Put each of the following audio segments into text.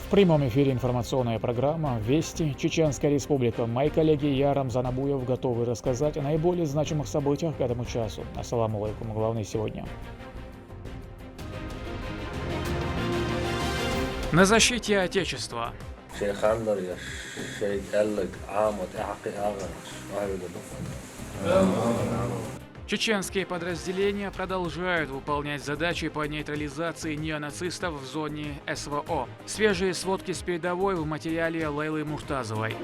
В прямом эфире информационная программа «Вести. Чеченская республика». Мои коллеги я, Рамзан Абуев, готовы рассказать о наиболее значимых событиях к этому часу. Ассаламу алейкум. Главное сегодня. На защите Отечества. Чеченские подразделения продолжают выполнять задачи по нейтрализации неонацистов в зоне СВО. Свежие сводки с передовой в материале Лейлы Муртазовой.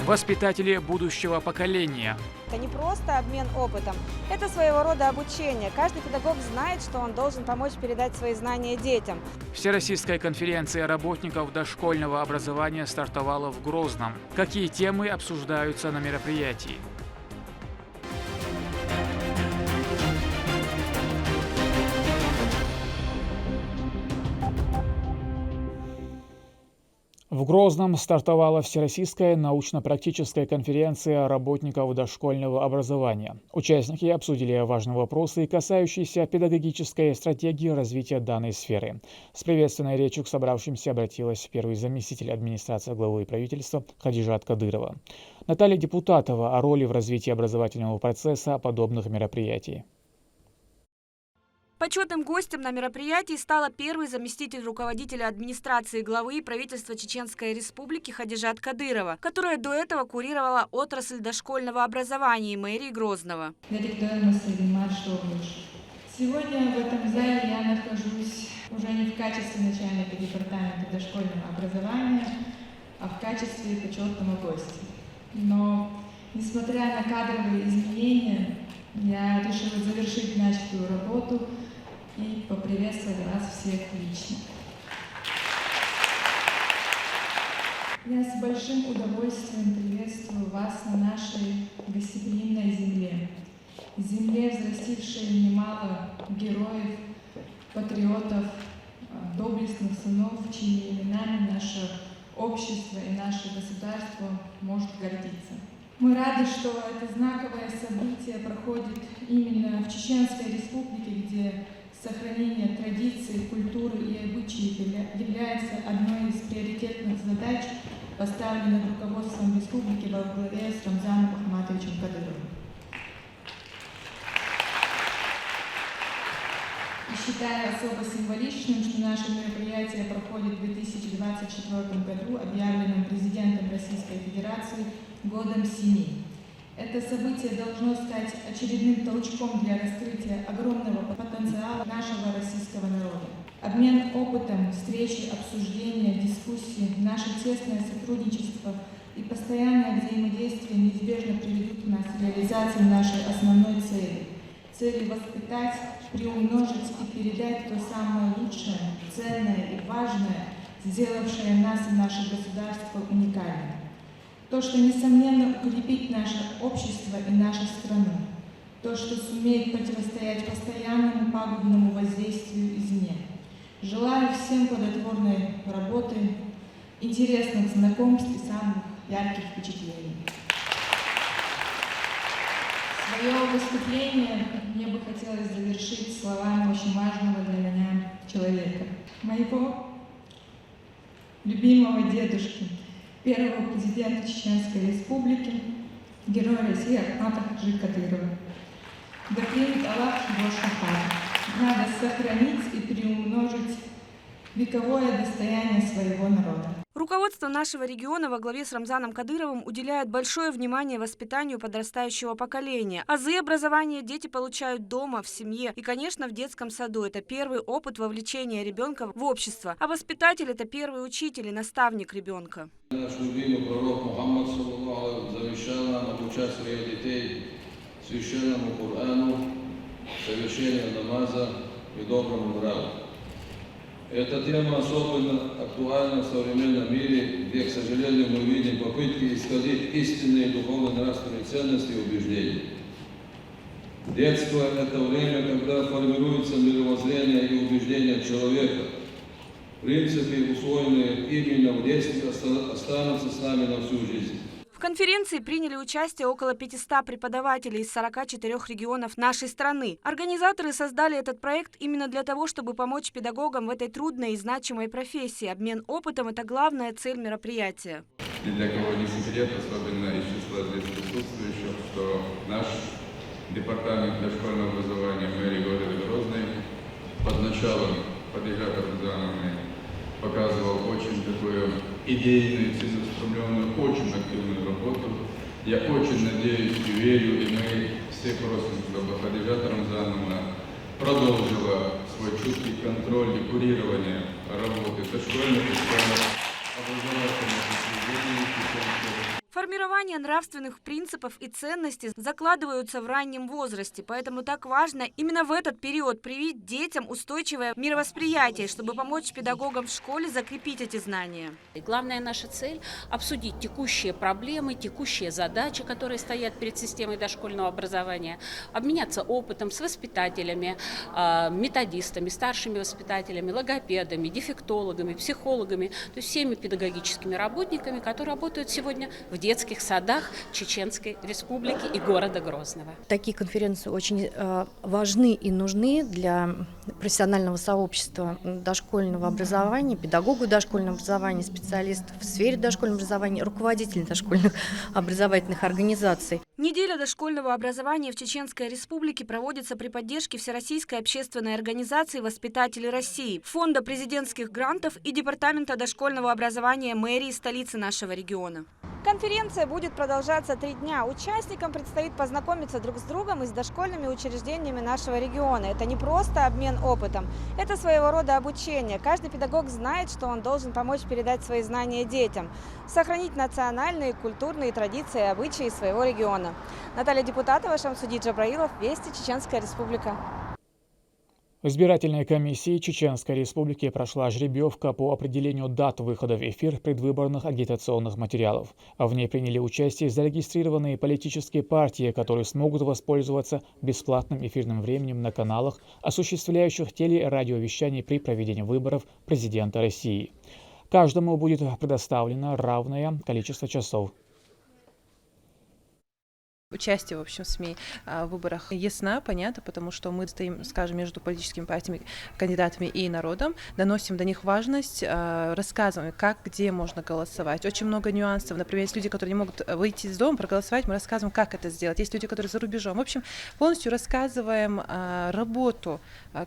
Воспитатели будущего поколения. Это не просто обмен опытом, это своего рода обучение. Каждый педагог знает, что он должен помочь передать свои знания детям. Всероссийская конференция работников дошкольного образования стартовала в Грозном. Какие темы обсуждаются на мероприятии? В Грозном стартовала Всероссийская научно-практическая конференция работников дошкольного образования. Участники обсудили важные вопросы, касающиеся педагогической стратегии развития данной сферы. С приветственной речью к собравшимся обратилась первый заместитель администрации главы правительства Хадижат Кадырова. Наталья Депутатова о роли в развитии образовательного процесса подобных мероприятий. Почетным гостем на мероприятии стала первый заместитель руководителя администрации главы правительства Чеченской Республики Хадижат Кадырова, которая до этого курировала отрасль дошкольного образования мэрии Грозного. Сегодня в этом зале я нахожусь уже не в качестве начальника департамента дошкольного образования, а в качестве почетного гостя. Но, несмотря на кадровые изменения, я решила завершить начатую работу и поприветствовать вас всех лично. Я с большим удовольствием приветствую вас на нашей гостеприимной земле. Земле, взрастившей немало героев, патриотов, доблестных сынов, чьими именами наше общество и наше государство может гордиться. Мы рады, что это знаковое событие проходит именно в Чеченской Республике, где сохранение традиций, культуры и обычаев является одной из приоритетных задач, поставленных руководством республики во главе с Рамзаном Ахматовичем Кадыровым. И считаю особо символичным, что наше мероприятие проходит в 2024 году, объявленным президентом Российской Федерации годом семьи. Это событие должно стать очередным толчком для раскрытия огромного потенциала нашего российского народа. Обмен опытом, встречи, обсуждения, дискуссии, наше тесное сотрудничество и постоянное взаимодействие неизбежно приведут нас к реализации нашей основной цели воспитать, приумножить и передать то самое лучшее, ценное и важное, сделавшее нас и наше государство уникальным. То, что, несомненно, укрепит наше общество и нашу страну. То, что сумеет противостоять постоянному пагубному воздействию извне. Желаю всем плодотворной работы, интересных знакомств и самых ярких впечатлений. Свое выступление мне бы хотелось завершить словами очень важного для меня человека. Моего любимого дедушки, первого президента Чеченской Республики, героя России Ахмата Хаджи Кадырова. Да примет Аллах его шафат. Надо сохранить и приумножить вековое достояние своего народа. Руководство нашего региона во главе с Рамзаном Кадыровым уделяет большое внимание воспитанию подрастающего поколения. Азы образования дети получают дома, в семье и, конечно, в детском саду. Это первый опыт вовлечения ребенка в общество. А воспитатель – это первый учитель и наставник ребенка. Наш любимый пророк Мухаммад завещал нам обучать своих детей священному Корану, совершению намаза и доброму нраву. Эта тема особенно актуальна в современном мире, где, к сожалению, мы видим попытки исказить истинные духовно-нравственные ценности и убеждения. Детство – это время, когда формируется мировоззрение и убеждения человека. Принципы, усвоенные именно в детстве, останутся с нами на всю жизнь. В конференции приняли участие около 500 преподавателей из 44 регионов нашей страны. Организаторы создали этот проект именно для того, чтобы помочь педагогам в этой трудной и значимой профессии. Обмен опытом – это главная цель мероприятия. Ни для кого не секрет, особенно из числа здесь присутствующих, что наш департамент дошкольного образования мэрии города Грозный под началом Фатиха Рамзановны показывал очень такую идейную, целеустремленную, очень активную работу. Я очень надеюсь и верю, и мы все просим, чтобы Фатиха Рамзановна продолжила свой чуткий контроль и курирование работы дошкольных и образовательных учреждений. Формирование нравственных принципов и ценностей закладываются в раннем возрасте, поэтому так важно именно в этот период привить детям устойчивое мировосприятие, чтобы помочь педагогам в школе закрепить эти знания. И главная наша цель – обсудить текущие проблемы, текущие задачи, которые стоят перед системой дошкольного образования, обменяться опытом с воспитателями, методистами, старшими воспитателями, логопедами, дефектологами, психологами, то есть всеми педагогическими работниками, которые работают сегодня в детских садах Чеченской Республики и города Грозного. Такие конференции очень важны и нужны для профессионального сообщества дошкольного образования, педагогов дошкольного образования, специалистов в сфере дошкольного образования, руководителей дошкольных образовательных организаций. Неделя дошкольного образования в Чеченской Республике проводится при поддержке Всероссийской общественной организации «Воспитатели России», Фонда президентских грантов и Департамента дошкольного образования мэрии столицы нашего региона. Конференция будет продолжаться 3 дня. Участникам предстоит познакомиться друг с другом и с дошкольными учреждениями нашего региона. Это не просто обмен опытом, это своего рода обучение. Каждый педагог знает, что он должен помочь передать свои знания детям, сохранить национальные, культурные традиции и обычаи своего региона. Наталья Депутатова, Шамсуди Джабраилов, Вести, Чеченская Республика. В избирательной комиссии Чеченской Республики прошла жеребьевка по определению дат выхода в эфир предвыборных агитационных материалов. В ней приняли участие зарегистрированные политические партии, которые смогут воспользоваться бесплатным эфирным временем на каналах, осуществляющих телерадиовещание при проведении выборов президента России. Каждому будет предоставлено равное количество часов. Участие, в общем, в СМИ в выборах ясна, понятно, потому что мы стоим, скажем, между политическими партиями, кандидатами и народом, доносим до них важность, рассказываем, как, где можно голосовать. Очень много нюансов. Например, есть люди, которые не могут выйти из дома, проголосовать, мы рассказываем, как это сделать. Есть люди, которые за рубежом. В общем, полностью рассказываем работу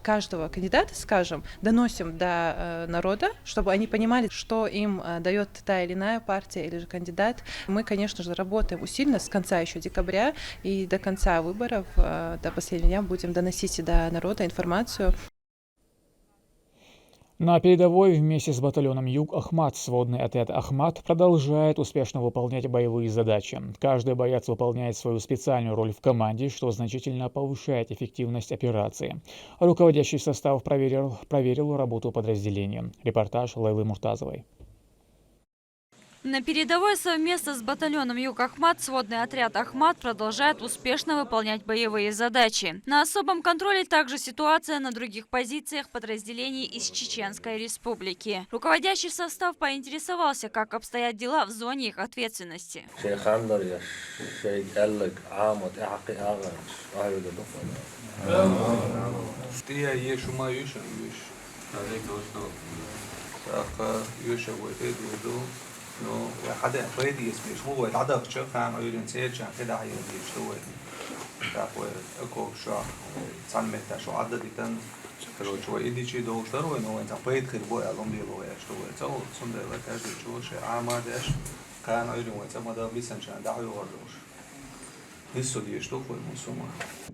каждого кандидата, скажем, доносим до народа, чтобы они понимали, что им дает та или иная партия или же кандидат. Мы, конечно же, работаем усиленно с конца еще декабря и до конца выборов, до последнего дня будем доносить до народа информацию. На передовой вместе с батальоном «Юг» Ахмат сводный отряд «Ахмат» продолжает успешно выполнять боевые задачи. Каждый боец выполняет свою специальную роль в команде, что значительно повышает эффективность операции. Руководящий состав проверил работу подразделения. Репортаж Лейлы Муртазовой. На передовой совместно с батальоном «Юг Ахмат» сводный отряд «Ахмат» продолжает успешно выполнять боевые задачи. На особом контроле также ситуация на других позициях подразделений из Чеченской Республики. Руководящий состав поинтересовался, как обстоят дела в зоне их ответственности. No, حدا فادي اسمه هو العدد شقام أيضا سيرجع كده عيال يشتوي تاخذ أكو شو صنمت شو عدد يتن شو إدي شيء دكتور وإنه أنت فايد خلبوي علوم دي لو يشتوي تو صندوق وكذا شو شيء عامة داش كان أيضا وإنت ما ده بيسن شان دعوي وردوش.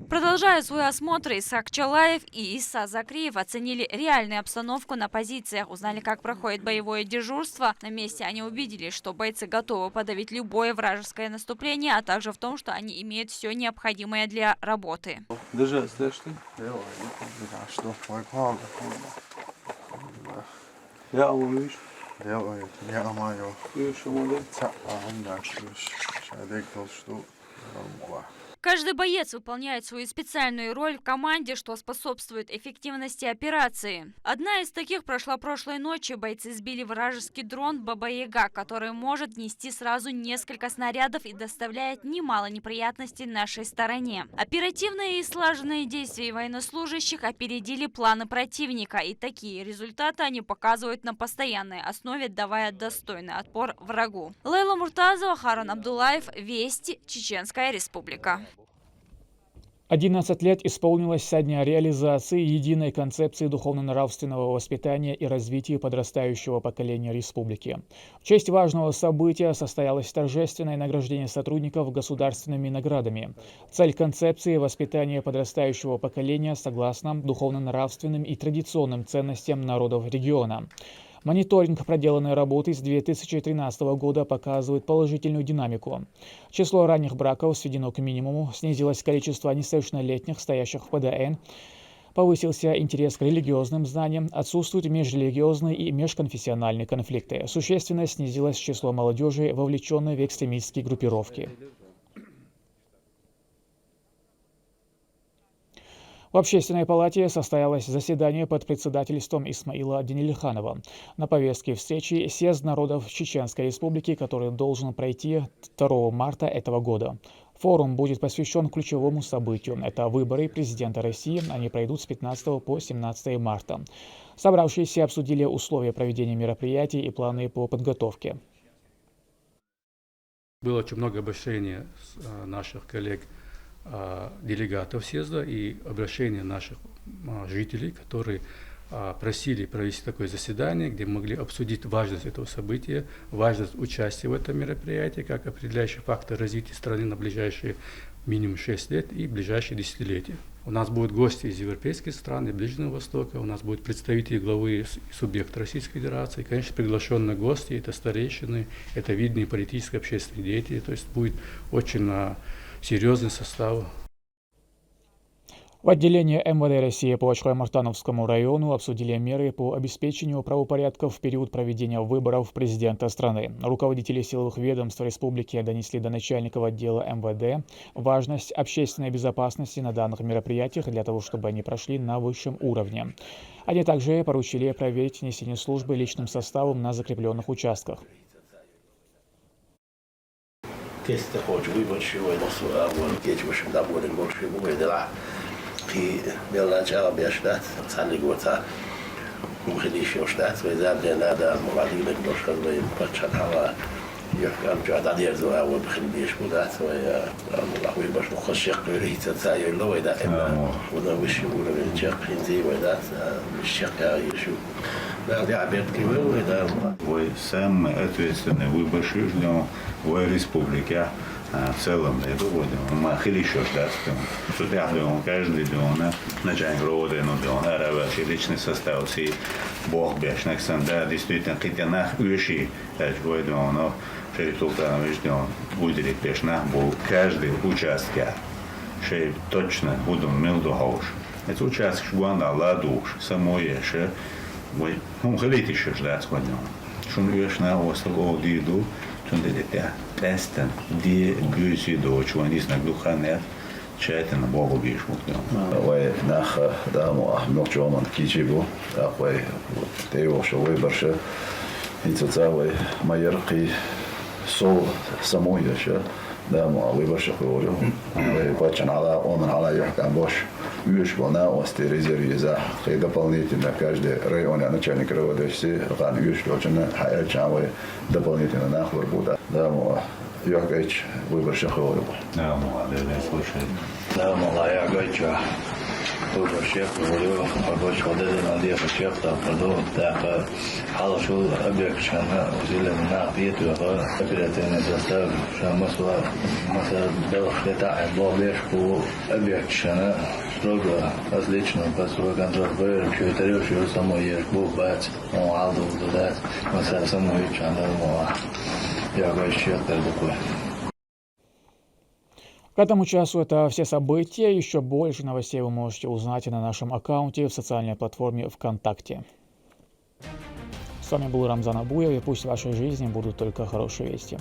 Продолжая свой осмотр, Исаак Чалаев и Иса Закриев оценили реальную обстановку на позициях, узнали, как проходит боевое дежурство. На месте они убедились, что бойцы готовы подавить любое вражеское наступление, а также в том, что они имеют все необходимое для работы. Каждый боец выполняет свою специальную роль в команде, что способствует эффективности операции. Одна из таких прошла прошлой ночью. Бойцы сбили вражеский дрон «Баба-Яга», который может нести сразу несколько снарядов и доставляет немало неприятностей нашей стороне. Оперативные и слаженные действия военнослужащих опередили планы противника, и такие результаты они показывают на постоянной основе, давая достойный отпор врагу. Лейла Муртазова, Харун Абдулаев, Вести, Чеченская Республика. 11 лет исполнилось со дня реализации единой концепции духовно-нравственного воспитания и развития подрастающего поколения республики. В честь важного события состоялось торжественное награждение сотрудников государственными наградами. Цель концепции – воспитание подрастающего поколения согласно духовно-нравственным и традиционным ценностям народов региона. Мониторинг проделанной работы с 2013 года показывает положительную динамику. Число ранних браков сведено к минимуму, снизилось количество несовершеннолетних, стоящих в ПДН, повысился интерес к религиозным знаниям, отсутствуют межрелигиозные и межконфессиональные конфликты. Существенно снизилось число молодежи, вовлеченной в экстремистские группировки. В Общественной палате состоялось заседание под председательством Исмаила Денилиханова. На повестке встречи съезд народов Чеченской Республики, который должен пройти 2 марта этого года. Форум будет посвящен ключевому событию. Это выборы президента России. Они пройдут с 15 по 17 марта. Собравшиеся обсудили условия проведения мероприятий и планы по подготовке. Было очень много обращений наших коллег, делегатов съезда и обращения наших жителей, которые просили провести такое заседание, где могли обсудить важность этого события, важность участия в этом мероприятии, как определяющий фактор развития страны на ближайшие минимум 6 лет и ближайшие десятилетия. У нас будут гости из европейских стран и Ближнего Востока, у нас будут представители главы и субъекта Российской Федерации, конечно, приглашенные гости, это старейшины, это видные политические и общественные деятели, то есть будет очень серьезный состав. В отделении МВД России по Ачхой-Мартановскому району обсудили меры по обеспечению правопорядка в период проведения выборов президента страны. Руководители силовых ведомств республики донесли до начальников отдела МВД важность общественной безопасности на данных мероприятиях для того, чтобы они прошли на высшем уровне. Они также поручили проверить несение службы личным составом на закрепленных участках. في بلاد شعب يشتات تصلي قوتها ومخليش يشتات وإذا بدنا هذا مبادئ لك نشكر ويبقى هوا يحكم جاد عدير ذو أول بخليش قدات ويا الله ويبقى نخش يقبل هيت تساير له وإذا إما وذا وش يقول بالجاق خنزي وإذا الشق يشوف لا دي عبيد كبير وإذا وسام ответственный выборщик для республики. В целом, я думаю, мы хорошо ждем, что каждый день начальник рода, рабочий личный состав, и Бог бешеных санда, действительно, хотя нах уши, такой дом, шерифтултан виждем, выделить бешеных был каждый участок, что точно будем милдухауш. Это участок, что он ладуш, самое, что мы хотим ждать сходим. Что мы бешеных осталось диду. Toen de testen die guzi doći, oni znak duha ne čete na Bogu biš muknjom. Ovaj nah da mu mnogo oman kičibu, ovaj teo što ovaj brše inca ovaj majerki so samo još da mu ovaj brše koju ovaj počan ala on ala johkan boš još bona osti rezervi za дополнительно каждый район начальник рода все ран još должен хайча ovaj дополнительно нахвар будет да му Йогайч выбор шаховый. Да, молодец, слушай. Да, молодец, выбор шаховый, побольше воды надеюсь, шах там продал, так, хало шел, объект шана, взяли на пьету, оперативный состав, шамасла, масса белых летает, блобешку, объект шана, строго, различно, построй контроль, проверим, что это речь, что самой ешь, бог бать, он алду туда, масса самой шана, Йогайч шах такой. К этому часу это все события. Еще больше новостей вы можете узнать на нашем аккаунте в социальной платформе ВКонтакте. С вами был Рамзан Абуев, и пусть в вашей жизни будут только хорошие вести.